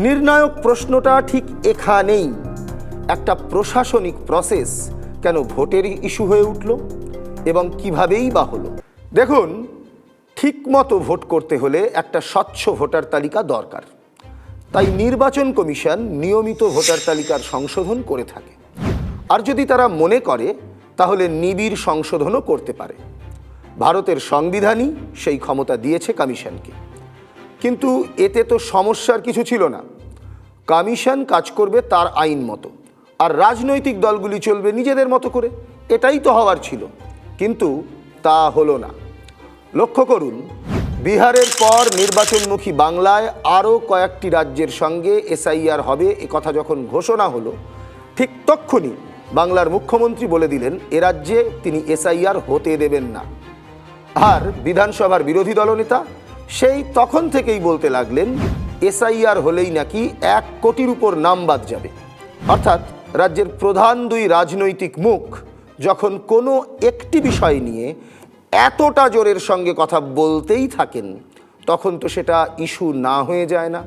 নির্ণায়ক প্রশ্নটা ঠিক এখানেই। একটা প্রশাসনিক প্রসেস কেন ভোটের ইস্যু হয়ে উঠল এবং কিভাবেই বা হলো? দেখুন, ঠিকমতো ভোট করতে হলে একটা স্বচ্ছ ভোটার তালিকা দরকার। তাই নির্বাচন কমিশন নিয়মিত ভোটার তালিকার সংশোধন করে থাকে। আর যদি তারা মনে করে তাহলে নিবিড় সংশোধনও করতে পারে। ভারতের সংবিধানই সেই ক্ষমতা দিয়েছে কমিশনকে। কিন্তু এতে তো সমস্যার কিছু ছিল না। কমিশন কাজ করবে তার আইন মতো, আর রাজনৈতিক দলগুলি চলবে নিজেদের মতো করে। এটাই তো হওয়ার ছিল, কিন্তু তা হলো না। লক্ষ্য করুন, বিহারের পর নির্বাচনমুখী বাংলায় আরও কয়েকটি রাজ্যের সঙ্গে এসআইআর হবে এ কথা যখন ঘোষণা হলো, ঠিক তক্ষুনি বাংলার মুখ্যমন্ত্রী বলে দিলেন এ রাজ্যে তিনি এসআইআর হতে দেবেন না। আর বিধানসভার বিরোধী দলনেতা সেই তখন থেকেই বলতে লাগলেন এসআইআর হলেই নাকি 1 কোটির উপর নাম বাদ যাবে। অর্থাৎ রাজ্যের প্রধান দুই রাজনৈতিক মুখ যখন কোনো একটি বিষয় নিয়ে এতটা জোরের সঙ্গে কথা বলতেই থাকেন, তখন তো সেটা ইস্যু না হয়ে যায় না।